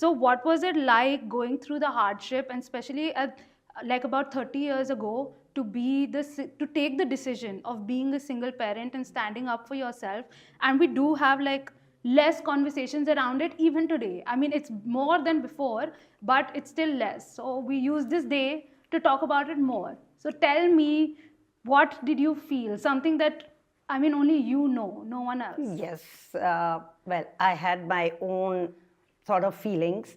So what was it like going through the hardship, and especially at like about 30 years ago, to to take the decision of being a single parent and standing up for yourself? And we do have like less conversations around it even today. I mean, it's more than before, but it's still less. So we use this day to talk about it more. So tell me, what did you feel? Something that, I mean, only you know, no one else. Yes, well, I had my own sort of feelings.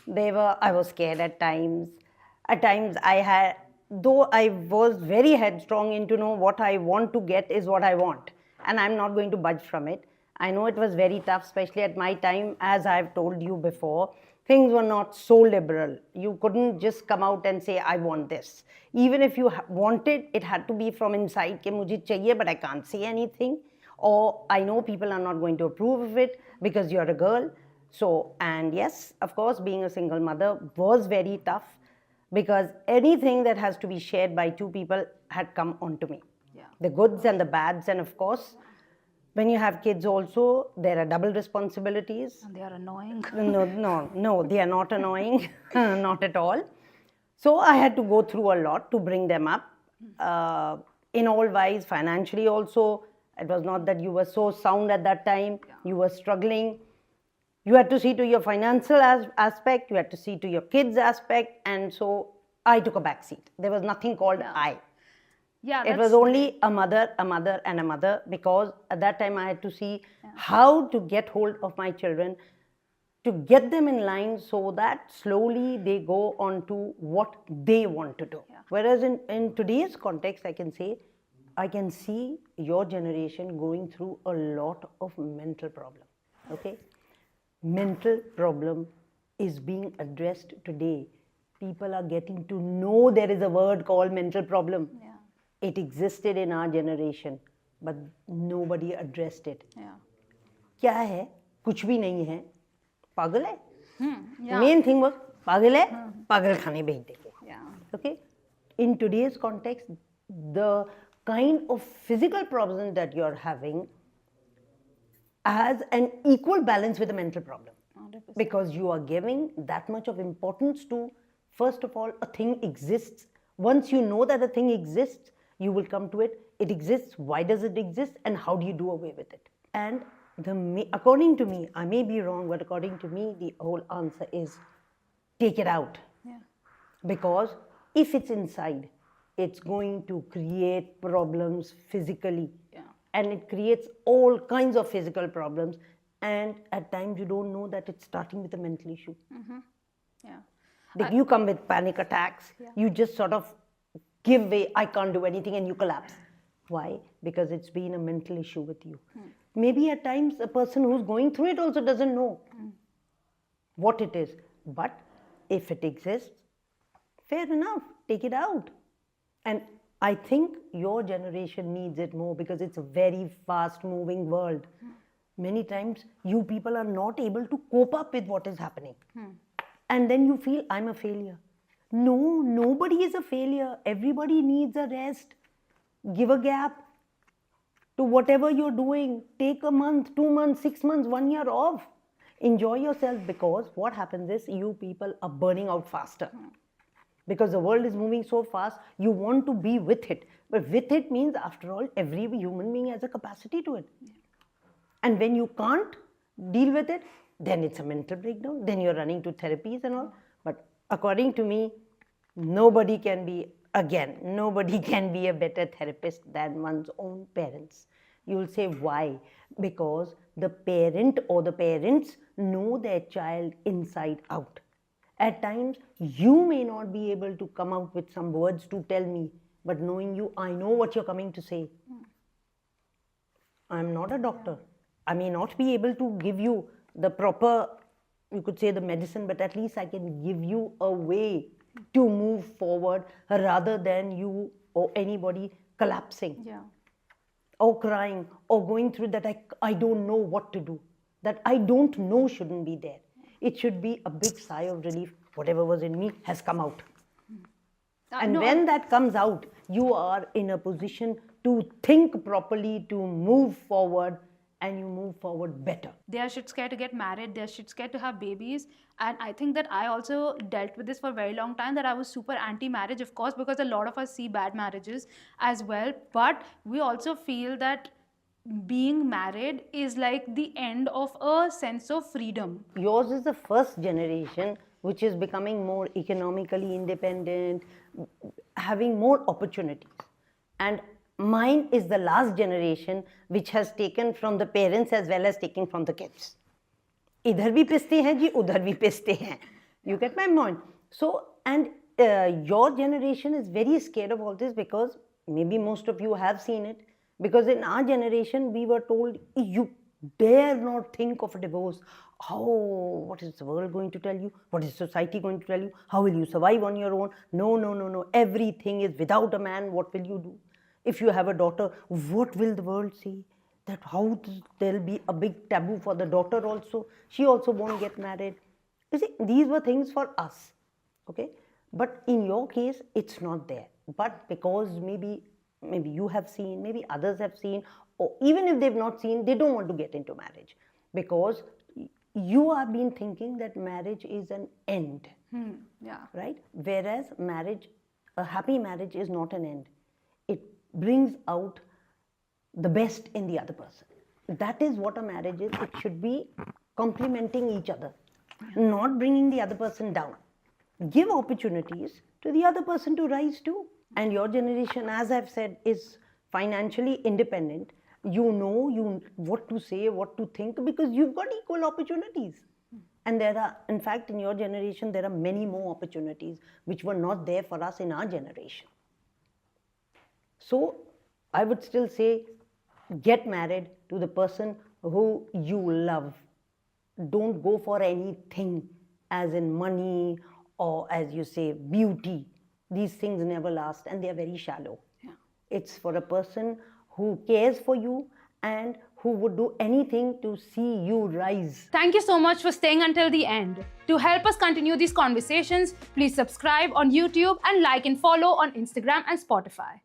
I was scared at times. At times, though I was very headstrong into know what I want to get is what I want, and I'm not going to budge from it. I know it was very tough, especially at my time, as I've told you before. Things were not so liberal. You couldn't just come out and say, I want this. Even if you wanted, it had to be from inside, ke mujhe chahiye, but I can't say anything. Or I know people are not going to approve of it because you're a girl. So, and yes, of course, being a single mother was very tough because anything that has to be shared by two people had come onto me. Yeah. The goods and the bads, and of course, when you have kids also, there are double responsibilities. And they are annoying. No, they are not annoying, not at all. So I had to go through a lot to bring them up. In all wise, financially also, it was not that you were so sound at that time, you were struggling. You had to see to your financial aspect, you had to see to your kids' aspect, and so I took a back seat. There was nothing called I. Yeah, it was only a mother, and a mother, because at that time I had to see how to get hold of my children, to get them in line so that slowly they go on to what they want to do. Yeah. Whereas in today's context, I can see your generation going through a lot of mental problem. Okay? Mental problem is being addressed today. People are getting to know there is a word called mental problem. Yeah. It existed in our generation, but nobody addressed it. Yeah. क्या है? कुछ भी नहीं है. पागल है? Yeah. Main thing was पागल है? पागल खाने भेज देंगे. Yeah. Okay? In today's context, the kind of physical problems that you're having has an equal balance with a mental problem. 100%. Because you are giving that much of importance to, first of all, a thing exists. Once you know that a thing exists, you will come to it. It exists. Why does it exist? And how do you do away with it? And according to me, I may be wrong, but according to me, the whole answer is take it out. Yeah. Because if it's inside, it's going to create problems physically. Yeah. And it creates all kinds of physical problems. And at times you don't know that it's starting with a mental issue. Mm-hmm. Yeah. Like you come with panic attacks, you just sort of give way, I can't do anything, and you collapse. Why? Because it's been a mental issue with you. Maybe at times a person who's going through it also doesn't know what it is. But if it exists, fair enough, take it out. And I think your generation needs it more because it's a very fast moving world. Many times you people are not able to cope up with what is happening. And then you feel, I'm a failure. No, nobody is a failure. Everybody needs a rest. Give a gap to whatever you're doing. Take a month, 2 months, 6 months, 1 year off. Enjoy yourself, because what happens is you people are burning out faster. Because the world is moving so fast, you want to be with it. But with it means, after all, every human being has a capacity to it. And when you can't deal with it, then it's a mental breakdown. Then you're running to therapies and all. But according to me, nobody can be a better therapist than one's own parents. You'll say, why? Because the parent or the parents know their child inside out. At times, you may not be able to come out with some words to tell me, but knowing you, I know what you're coming to say. I'm not a doctor. I may not be able to give you the proper, you could say, the medicine, but at least I can give you a way to move forward rather than you or anybody collapsing or crying or going through that I don't know what to do. That I don't know shouldn't be there. It should be a big sigh of relief. Whatever was in me has come out. And when that comes out, you are in a position to think properly, to move forward and you move forward better. They are shit scared to get married, they're shit scared to have babies. And I think that I also dealt with this for a very long time, that I was super anti-marriage, of course, because a lot of us see bad marriages as well. But we also feel that being married is like the end of a sense of freedom. Yours is the first generation which is becoming more economically independent, having more opportunities. And mine is the last generation which has taken from the parents as well as taken from the kids. इधर भी पिसते हैं जी, उधर भी पिसते हैं. You get my point? So, and your generation is very scared of all this, because maybe most of you have seen it. Because in our generation, we were told, you dare not think of a divorce. Oh, what is the world going to tell you? What is society going to tell you? How will you survive on your own? No, no, no, no. Everything is without a man. What will you do? If you have a daughter, what will the world say? That how there'll be a big taboo for the daughter also. She also won't get married. You see, these were things for us. Okay? But in your case, it's not there. But because maybe you have seen, maybe others have seen, or even if they've not seen, they don't want to get into marriage. Because you have been thinking that marriage is an end. Yeah. Right? Whereas marriage, a happy marriage is not an end. It brings out the best in the other person. That is what a marriage is. It should be complementing each other, not bringing the other person down. Give opportunities to the other person to rise too. And your generation, as I've said, is financially independent. You know what to say, what to think, because you've got equal opportunities. And there are, in fact, in your generation, there are many more opportunities which were not there for us in our generation. So I would still say, get married to the person who you love. Don't go for anything as in money or, as you say, beauty. These things never last and they are very shallow. Yeah. It's for a person who cares for you and who would do anything to see you rise. Thank you so much for staying until the end. To help us continue these conversations, please subscribe on YouTube and like and follow on Instagram and Spotify.